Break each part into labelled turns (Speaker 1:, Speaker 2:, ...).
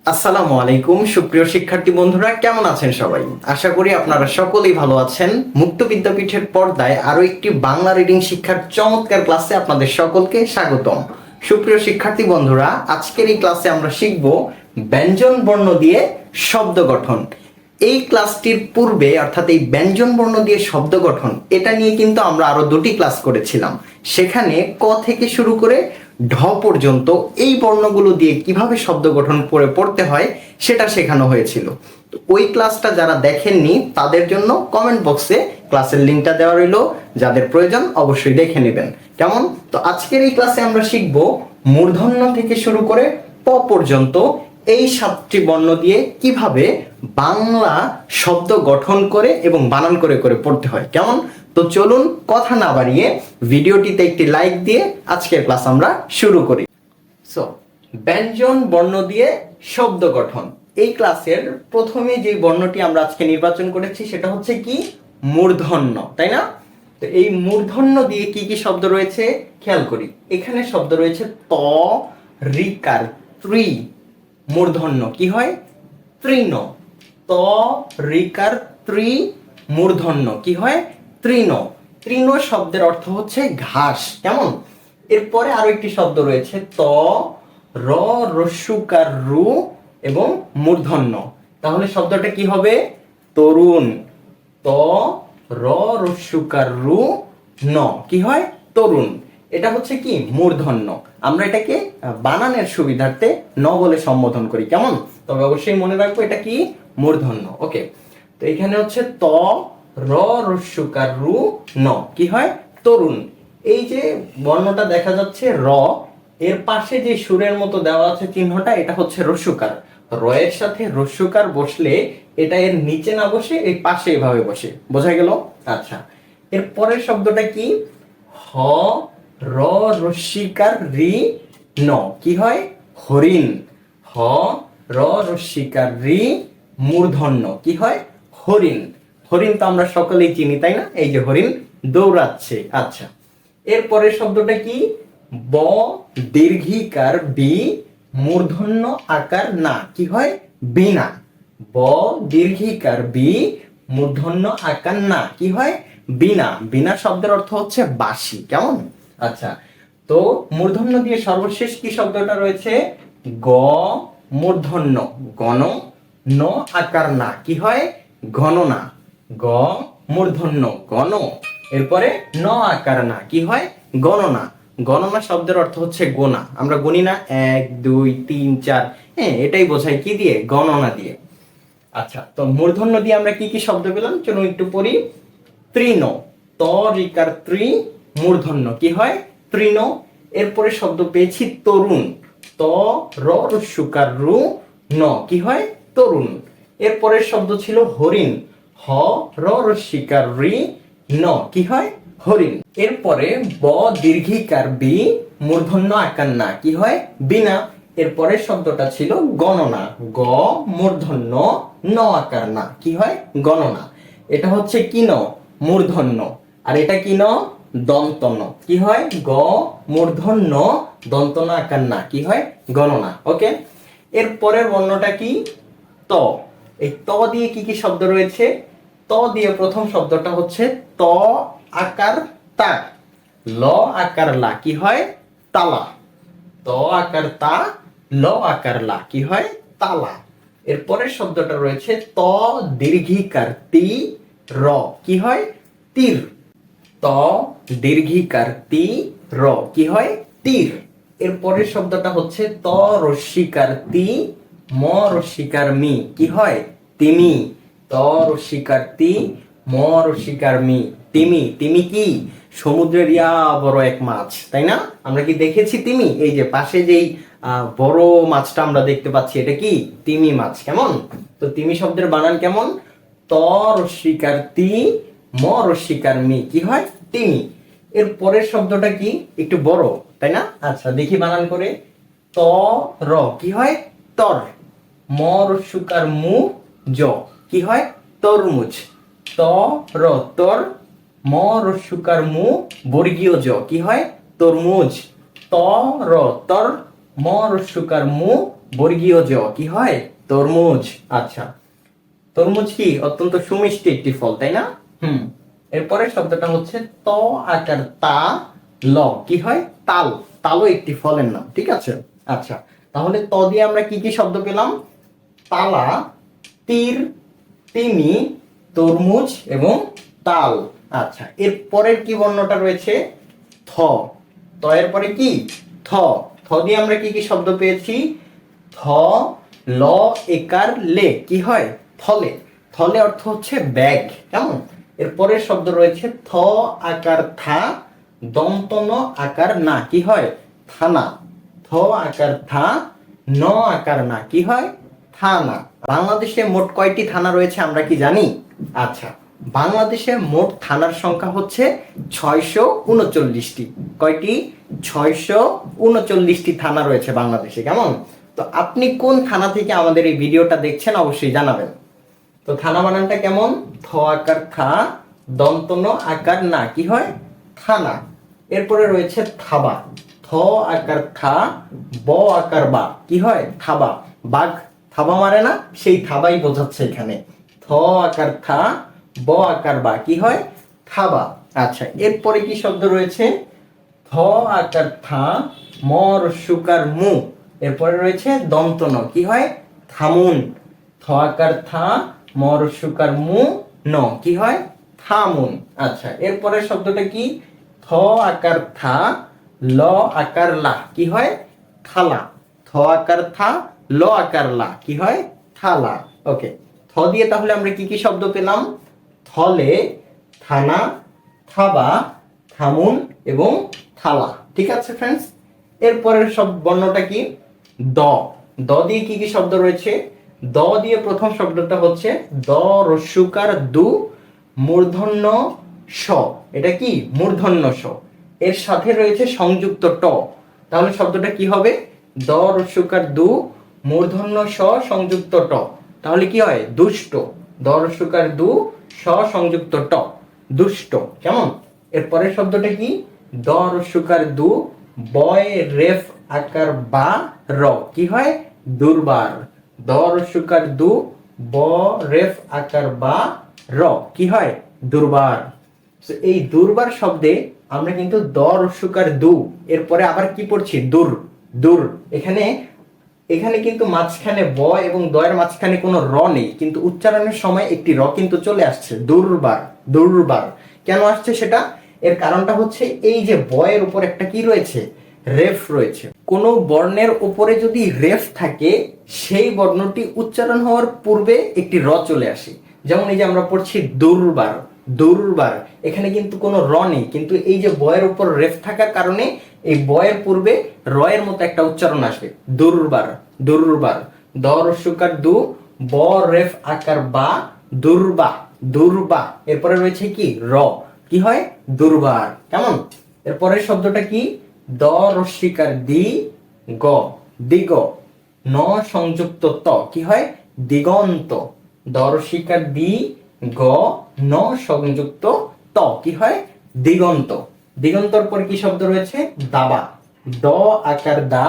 Speaker 1: আসসালামু আলাইকুম সুপ্রিয় শিক্ষার্থী বন্ধুরা, কেমন আছেন সবাই? আশা করি আপনারা সকলেই ভালো আছেন। মুক্ত বিদ্যাপীঠের পর্দায় আরো একটি বাংলা রিডিং শিক্ষার চমৎকার ক্লাসে আপনাদের সকলকে স্বাগতম। সুপ্রিয় শিক্ষার্থী বন্ধুরা, আজকের এই ক্লাসে আমরা শিখব ব্যঞ্জন বর্ণ দিয়ে শব্দ গঠন। এই ক্লাসটির পূর্বে অর্থাৎ এই ব্যঞ্জন বর্ণ দিয়ে শব্দ গঠন এটা নিয়ে কিন্তু আমরা আরো দুটি ক্লাস করেছিলাম। সেখানে ক থেকে শুরু করে ঢ পর্যন্ত এই বর্ণগুলো দিয়ে কিভাবে শব্দ গঠন করে পড়তে হয় সেটা শেখানো হয়েছিল। তো ওই ক্লাসটা যারা দেখেননি তাদের জন্য কমেন্ট বক্সে ক্লাসের লিঙ্কটা দেওয়া রইল, যাদের প্রয়োজন অবশ্যই দেখে নেবেন। কেমন? তো আজকের এই ক্লাসে আমরা শিখব মূর্ধন্য থেকে শুরু করে প পর্যন্ত এই 7টি বর্ণ দিয়ে কিভাবে বাংলা শব্দ গঠন করে এবং বানান করে করে পড়তে হয়। কেমন? তো চলুন কথা না বাড়িয়ে ভিডিওটিতে একটি লাইক দিয়ে আজকের ক্লাস আমরা শুরু করি। সো ব্যঞ্জন বর্ণ দিয়ে শব্দ গঠন, এই ক্লাসের প্রথমে যে বর্ণটি আমরা আজকে নির্বাচন করেছি সেটা হচ্ছে কি মূর্ধন্য, তাই না? তো এই মূর্ধন্য দিয়ে কি কি শব্দ রয়েছে খেয়াল করি। এখানে শব্দ রয়েছে ত রিকার ত্রি, মূর্ধন্য কি হয় তৃণ। ত রিকার ত্রি, মূর্ধন্য কি হয় তৃণ। তৃণ শব্দের অর্থ হচ্ছে ঘাস। কেমন? এরপরে আরো একটি শব্দ রয়েছে ত র রস্যুকার রু এবং মূর্ধন্য, তাহলে শব্দটা কি হবে তরুণ। ত র রস্যুকার রু ন কি হয় তরুণ। এটা হচ্ছে কি মূর্ধন্য। আমরা এটাকে বানানের সুবিধার্থে ন বলে সম্বোধন করি। কেমন? তবে অবশ্যই মনে রাখবো এটা কি মূর্ধন্য। ওকে, তো এখানে হচ্ছে ত র রস্যুকার রু ন কি হয় তরুণ। এই যে বর্ণটা দেখা যাচ্ছে র, এর পাশে যে সুরের মতো দেওয়া আছে চিহ্নটা, এটা হচ্ছে রস্যুকার। র এর সাথে রস্যুকার বসলে এটা এর নিচে না বসে এই পাশে এভাবে বসে। বোঝা গেল? আচ্ছা, এর পরের শব্দটা কি হ র রস্যিকার রি ন কি হয় হরিণ। হ র রস্যিকার রি মূর্ধন্য কি হয় হরিণ। হরিণ তো আমরা সকলেই চিনি, তাই না? এই যে হরিণ দৌড়াচ্ছে। আচ্ছা, এরপরের শব্দটা কি ব দীর্ঘিকার বি, মূর্ধন্য আকার না কি হয় বীণা। ব দীর্ঘিকার বি, মূর্ধন্য আকার না কি হয় বীণা। বীণা শব্দের অর্থ হচ্ছে বাঁশি। কেমন? আচ্ছা, তো মূর্ধন্য দিয়ে সর্বশেষ কি শব্দটা রয়েছে গ মূর্ধন্য গণ, ন আকার না কি হয় গণনা। গ মূর্ধন্য গণ, এরপরে ন আকার না কি হয় গণনা। গণনা শব্দের অর্থ হচ্ছে গোনা। আমরা গুনি না 1 2 3 4, হ্যাঁ এটাই বোঝায় কি দিয়ে গণনা দিয়ে। আচ্ছা, তো মূর্ধন্য দিয়ে আমরা কি কি শব্দ পেলাম চলুন একটু পড়ি। তৃণ, ত রিকার ত্রি, মূর্ধন্য কি হয় তৃণ। এরপরে শব্দ পেয়েছি তরুণ, ত র রস্যুকার রু ন কি হয় তরুণ। এরপরের শব্দ ছিল হরিণ, হ র রস্যিকার রি ন কি হয় হরিণ। এরপরে ব দীর্ঘিকার বি, মূর্ধন্য আকার না কি হয় বিনা। এরপরের শব্দটা ছিল গণনা, গ মূর্ধন্য ন আকার না কি হয় গণনা। এটা হচ্ছে কি ন মূর্ধন্য, আর এটা কি ন দন্তন্য কি হয় গ মূর্ধন্য দন্তন আকার না কি হয় গণনা। ওকে, এর পরের বর্ণটা কি ত। এই ত দিয়ে কি কি শব্দ রয়েছে? ত দিয়ে প্রথম শব্দটা হচ্ছে ত আকার তা, ল আকার লা কি হয় তালা। ত আকার তা, ল আকার লা কি হয় তালা। এরপরের শব্দটা রয়েছে ত দীর্ঘিকার তি, র কি হয় তীর। ত দীর্ঘিকার তি, র কি হয় তীর। এরপরের শব্দটা হচ্ছে ত রস্যিকার তি, ম রস্যিকার মি কি হয় তিমি। ত রস্যিকার তি, ম রস্যিকার মি তিমি। তিমি কি সমুদ্রের ইয়া বড় এক মাছ, তাই না? আমরা কি দেখেছি তিমি? এই যে পাশে যেই বড় মাছটা আমরা দেখতে পাচ্ছি এটা কি তিমি মাছ। কেমন? তো তিমি শব্দের বানান কেমন? ত রস্যিকার তি, ম রস্যিকার মি কি হয় তিমি। এর পরের শব্দটা কি একটু বড়, তাই না? আচ্ছা, দেখি বানান করে। ত র কি হয় তর, ম রস্যুকার মু জ কি হয় তরমুজ। ত র তর, ম রস্যুকার মু বর্গীয় জ কি হয় তরমুজ। ত র তর, ম রস্যুকার মু বর্গীয় জ কি হয়? তরমুজ। আচ্ছা, তরমুজ কি অত্যন্ত সুমিষ্টি একটি ফল, তাই না? এরপরে শব্দটা হচ্ছে ত আকার তা ল কি হয়? তাল। তালও একটি ফলের নাম, ঠিক আছে। আচ্ছা, তাহলে ত দিয়ে আমরা কি কি শব্দ পেলাম? তালা, তীর, তিমি, তরমুজ এবং তাল। আচ্ছা, এর পরের কি বর্ণটা রয়েছে? থ। ত এর পরে কি? থ। থ দিয়ে আমরা কি কি শব্দ পেয়েছি? থ ল একার লে কি হয়? থলে। থলে অর্থ হচ্ছে ব্যাগ, কেমন? এর পরের শব্দ রয়েছে থ আকার থা দন্ত ন আকার না কি হয়? থানা। থ আকার থা ন আকার না কি হয়? থানা। বাংলাদেশে মোট কয়টি থানা রয়েছে আমরা কি জানি? আচ্ছা, বাংলাদেশে মোট থানার সংখ্যা হচ্ছে 639টি। কয়টি? 639টি থানা রয়েছে বাংলাদেশে, কেমন? তো আপনি কোন থানা থেকে আমাদের এই ভিডিওটা দেখছেন অবশ্যই জানাবেন। তো থানা বানানটা কেমন? থ আকার থা দন্ত ন আকার না কি হয়? থানা। এরপরে রয়েছে থাবা। থ আকার থা ব আকার বা কি হয়? থাবা। বাঘ থাবা মারে না, সেই থাবাই বোঝাচ্ছে এখানে। থ আকার থা ব আকার বা কি হয়? থাবা। আচ্ছা, এরপরে কি শব্দ রয়েছে? থ আকার থা ম রস্যকার মু। এরপরে রয়েছে দন্ত ন কি হয়? থামুন। থ আকার থা ম রস্যকার মু ন কি হয়? থামুন। আচ্ছা, এরপরে শব্দটা কি? থ আকার থা ল আকার লা কি হয়? থালা। থ আকার থা ল আকার লা কি হয়? থালা। ওকে, থ দিয়ে তাহলে আমরা কি কি শব্দ পেলাম? থলে, থানা, থাবা, থামুন এবং থালা। ঠিক আছে ফ্রেন্ডস, এরপরের সব বর্ণটা কি? দ। দ দিয়ে কি কি শব্দ রয়েছে? দ দিয়ে প্রথম শব্দটা হচ্ছে দ রস্যকার দু মূর্ধন্য স। এটা কি? মূর্ধন্য স। এর সাথে রয়েছে সংযুক্ত ট। তাহলে শব্দটা কি হবে? দ রস্যকার দু মূর্ধন্য স সংযুক্ত ট। তাহলে কি হয়? দুষ্ট। দ রস্যকার দু স সংযুক্ত ট, দুষ্ট, কেমন? এরপরের শব্দটা কি? দ রস্যকার দু বয় রেফ আকার বা র কি হয়? দুর্বার। দ রস্যকার দু ব রেফ আকার বা র কি হয়? দুর্বার। এই দুর্বার শব্দে আমরা কিন্তু দ রস্যকার দু এরপরে আবার কি পড়ছি? দূর। দূর। এখানে এখানে কিন্তু মাঝখানে ব এবং দয়ের মাঝখানে কোনো র নেই, কিন্তু উচ্চারণের সময় একটি র কিন্তু চলে আসছে। দুর্বার। দুর্বার কেন আসছে সেটা? এর কারণটা হচ্ছে এই যে বয়ের উপর একটা কি রয়েছে? রেফ রয়েছে। কোন বর্ণের উপরে যদি রেফ থাকে সেই বর্ণটি উচ্চারণ হওয়ার পূর্বে একটি র চলে আসে। যেমন এই যে আমরা পড়ছি দুর্বার। দুর্বার, এখানে কিন্তু কোনো র নেই, কিন্তু এই যে বয়ের উপর রেফ থাকার কারণে এই বয়ের পূর্বে র এর মতো একটা উচ্চারণ আসবে। দুর্বার। দুর্বার। দ রস্যকার দু ব রেফ আকার বা দুর্বা। দুর্বা। এরপরে রয়েছে কি? র কি হয়? দুর্বার, কেমন? এরপরের শব্দটা কি? দ রস্যিকার দি গ দিগ ন সংযুক্ত ত কি হয়? দিগন্ত। দ রস্যিকার দি গ ন সংযুক্ত ত কি হয়? দিগন্ত। দিগন্তর পর কি শব্দ রয়েছে? দাবা। দ আকার দা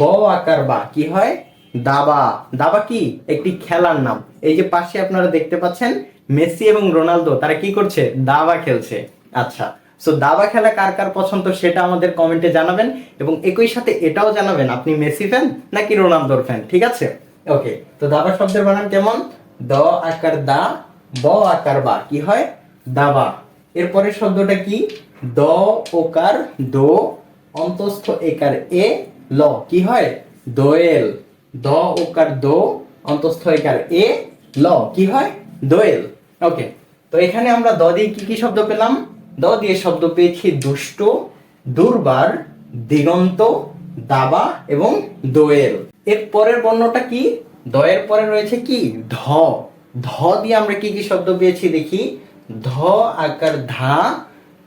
Speaker 1: ব আকার বা কি হয়? দাবা। দাবা কি? একটি খেলার নাম। এই যে পাশে আপনারা দেখতে পাচ্ছেন মেসি এবং রোনালদো, তারা কি করছে? দাবা খেলছে। আচ্ছা, সো দাবা খেলা কার কার পছন্দ সেটা আমাদের কমেন্টে জানাবেন, এবং একই সাথে এটাও জানাবেন আপনি মেসি ফ্যান নাকি রোনালদোর ফ্যান। ঠিক আছে? ওকে, তো দাবা শব্দের বানান কেমন? দ আকার দা ব আকার বা কি হয়? দাবা। এরপরে শব্দটা কি? দ ওকার দো অন্তস্থ একার এ ল কি হয়? দোয়েল। দ ওকার দো অন্তস্থ একার এ ল কি হয়? দোয়েল। ওকে, তো এখানে আমরা দ দিয়ে কি কি শব্দ পেলাম? দ দিয়ে শব্দ পেয়েছি দুষ্ট, দুর্বার, দিগন্ত, দাবা এবং দোয়েল। এর পরের বর্ণটা কি? দ এর পরে রয়েছে কি? ধ। ধ দিয়ে আমরা কি কি শব্দ পেয়েছি দেখি। ধ আকার ধা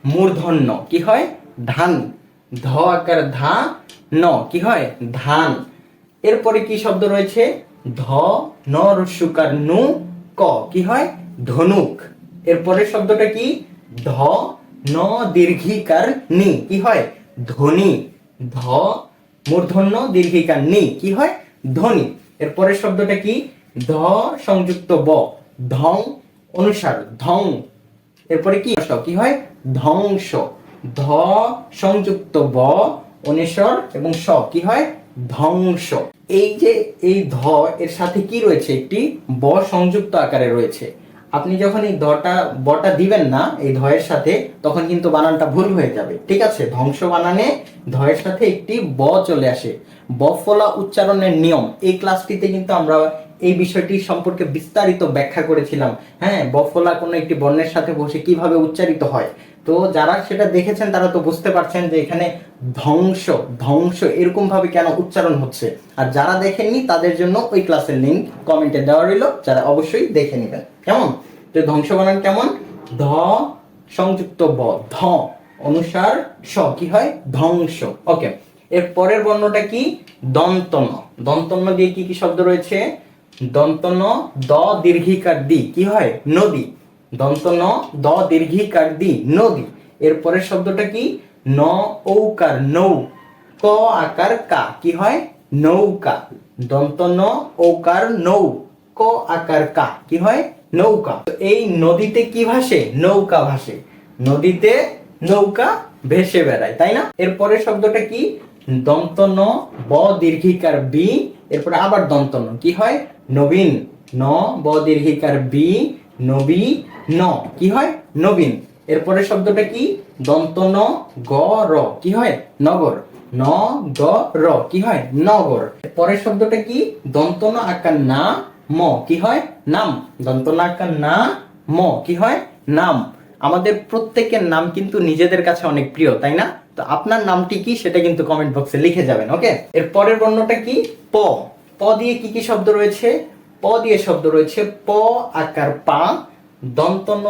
Speaker 1: মূর্ধন্য কি হয়? ধান। ধ আকার ধা ন কি হয়? ধান। এরপরে কি শব্দ রয়েছে? ধ ন রস্যকার নু ক কি হয়? ধনুক। এরপরে শব্দটা কি? ধ ন দীর্ঘিকার নি কি হয়? ধনি। ধ মূর্ধন্য দীর্ঘিকার নি কি হয়? ধ্বনি। এর পরের শব্দটা কি? ধ সংযুক্ত ব, ধং অনুসার, ধং। এরপরে কি হয়? ধ্বংস। ধ সংযুক্ত ব অনুস্বর এবং স কি হয়? ধ্বংস। এই যে এই ধ এর সাথে কি রয়েছে? একটি ব সংযুক্ত আকারে রয়েছে। আপনি যখন এই বটা দিবেন না এই ধয়ের সাথে, তখন কিন্তু বানানটা ভুল হয়ে যাবে, ঠিক আছে? ধ্বংস বানানে ধয়ের সাথে একটি ব চলে আসে। বফলা উচ্চারণের নিয়ম, এই ক্লাসটিতে কিন্তু আমরা এই বিষয়টি সম্পর্কে বিস্তারিত ব্যাখ্যা করেছিলাম। হ্যাঁ, বফলা কোনো একটি বর্ণের সাথে বসে কিভাবে উচ্চারিত হয়। তো যারা সেটা দেখেছেন তারা তো বুঝতে পারছেন যে এখানে ধ্বংস ধ্বংস এরকম ভাবে কেন উচ্চারণ হচ্ছে। আর যারা দেখেননি তাদের জন্য ওই ক্লাসের লিংক কমেন্টে দেওয়া রইল, যারা অবশ্যই দেখে নেবেন। কেমন? তো ধ্বংস বানান কেমন? ধ সংযুক্ত ব, ধ অনুসার স কি হয়? ধ্বংস। ওকে, এর পরের বর্ণটা কি? দন্তন। দন্তন্য দিয়ে কি কি শব্দ রয়েছে? দন্তন দ দীর্ঘিকার দি কি হয়? নদী। দন্তন দ দীর্ঘিকার দি, নদী। এর পরের শব্দটা কি? ন ঔকার নৌ, ক আকার কা কি হয়? নৌকা। দন্তন ঔকার নৌ, ক আকার কা কি হয়? নৌকা। এই নদীতে কি ভাসে? নৌকা ভাসে। নদীতে নৌকা ভেসে বেড়ায়, তাই না? এরপরের শব্দটা কি? দন্তন ব দীর্ঘিকার বি, এরপরে আবার দন্তন কি হয়? নবীন। ন ব দীর্ঘিকার বি, নবী ন কি হয়? নবীন। এরপরের শব্দটা কি? দন্তন গ র কি হয়? নগর। ন গ র কি হয়? নগর। পরের শব্দটা কি? দন্তন আকার না ম কি হয়? নাম। দন্তন আকার না ম কি হয়? নাম। আমাদের প্রত্যেকের নাম কিন্তু নিজেদের কাছে অনেক প্রিয়, তাই না? তো আপনার নামটি কি সেটা কিন্তু কমেন্ট বক্সে লিখে যাবেন। ওকে, এর পরের বর্ণটা কি? প। প দিয়ে কি কি শব্দ রয়েছে? প দিয়ে শব্দ রয়েছে প আকার পা, দন্তন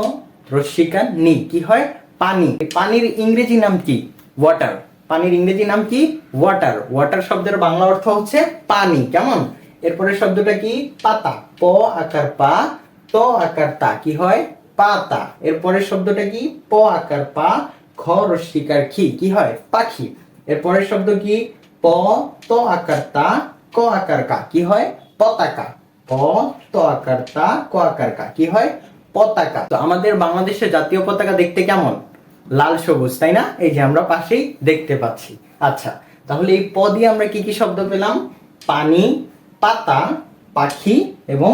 Speaker 1: রস্যিকার নি কি হয়? পানি। পানির ইংরেজি নাম কি? ওয়াটার। পানির ইংরেজি নাম কি? ওয়াটার। ওয়াটার শব্দের বাংলা অর্থ হচ্ছে পানি। কেমন? এরপরে শব্দটা কি? পাতা। প আকার পা, ত আকার তা কি হয়? পাতা। এরপরের শব্দটা কি? প আকার পা, খ রস্যিকার খি কি হয়? পাখি। এরপরের শব্দ কি? প ত আকার তা, ক আকার কা কি হয়? পতাকা। প ত আকার তা, ক আকার কা কি হয়? পতাকা। তো আমাদের বাংলাদেশের জাতীয় পতাকা দেখতে কেমন? লাল সবুজ, তাই না? এই যে আমরা পাশেই দেখতে পাচ্ছি। আচ্ছা, তাহলে এই প দিয়ে আমরা কি কি শব্দ পেলাম? পানি, পাতা, পাখি এবং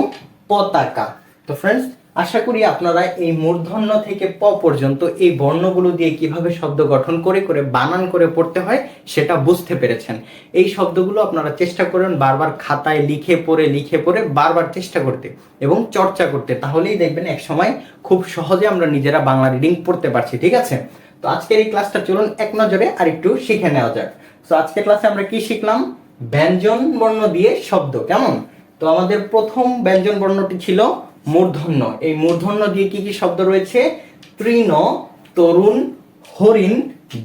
Speaker 1: পতাকা। তো ফ্রেন্ডস, আশা করি আপনারা এই মূর্ধন্য থেকে প পর্যন্ত এই বর্ণগুলো দিয়ে কিভাবে শব্দ গঠন করে করে বানান করে পড়তে হয় সেটা বুঝতে পেরেছেন। এই শব্দগুলো আপনারা চেষ্টা করুন বারবার খাতায় লিখে পড়ে বারবার চেষ্টা করতে এবং চর্চা করতে, তাহলেই দেখবেন এক সময় খুব সহজে আমরা নিজেরা বাংলা রিডিং পড়তে পারছি। ঠিক আছে? তো আজকের এই ক্লাসটা চলুন এক নজরে আরেকটু শিখে নেওয়া যাক। তো আজকের ক্লাসে আমরা কি শিখলাম? ব্যঞ্জন বর্ণ দিয়ে শব্দ। কেমন? তো আমাদের প্রথম ব্যঞ্জন বর্ণটি ছিল মূর্ধন্য। এই মূর্ধন্য দিয়ে কি কি শব্দ রয়েছে? তৃণ, তরুণ, হরিণ,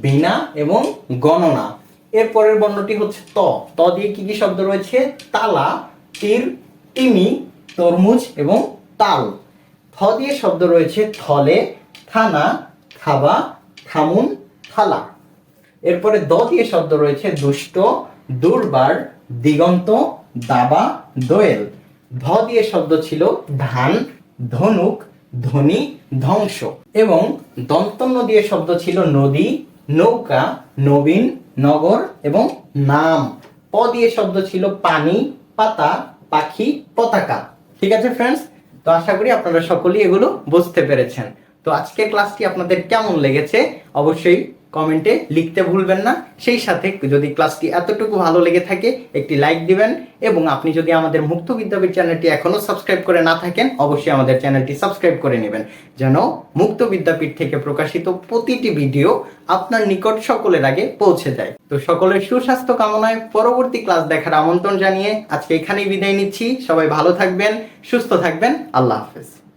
Speaker 1: বীণা এবং গণনা। এর পরের বর্ণটি হচ্ছে ত। ত দিয়ে কি কি শব্দ রয়েছে? তালা, তীর, তিমি, তরমুজ এবং তাল। থ দিয়ে শব্দ রয়েছে থলে, থানা, থাবা, থামুন, থালা। এরপরে দ দিয়ে শব্দ রয়েছে দুষ্ট, দুর্বার, দিগন্ত, দাবা, দোয়েল। ধ দিয়ে শব্দ ছিল ধান, ধনুক, ধ্বনি, ধ্বংস। এবং দন্তন্য দিয়ে শব্দ ছিল নদী, নৌকা, নবীন, নগর এবং নাম। প দিয়ে শব্দ ছিল পানি, পাতা, পাখি, পতাকা। ঠিক আছে ফ্রেন্ডস? তো আশা করি আপনারা সকলেই এগুলো বুঝতে পেরেছেন। তো আজকের ক্লাসটি আপনাদের কেমন লেগেছে অবশ্যই কমেন্টে লিখতে ভুলবেন না। সেই সাথে যদি ক্লাসটি এতটুকু ভালো লেগে থাকে একটি লাইক দিবেন, এবং আপনি যদি আমাদের মুক্ত বিদ্যাপীঠ চ্যানেলটি এখনো সাবস্ক্রাইব করে না থাকেন অবশ্যই আমাদের চ্যানেলটি সাবস্ক্রাইব করে নেবেন, যেন মুক্ত বিদ্যাপীঠ থেকে প্রকাশিত প্রতিটি ভিডিও আপনার নিকট সকলের আগে পৌঁছে যায়। তো সকলের সুস্বাস্থ্য কামনায় পরবর্তী ক্লাস দেখার আমন্ত্রণ জানিয়ে আজকে এখানেই বিদায় নিচ্ছি। সবাই ভালো থাকবেন, সুস্থ থাকবেন। আল্লাহ হাফেজ।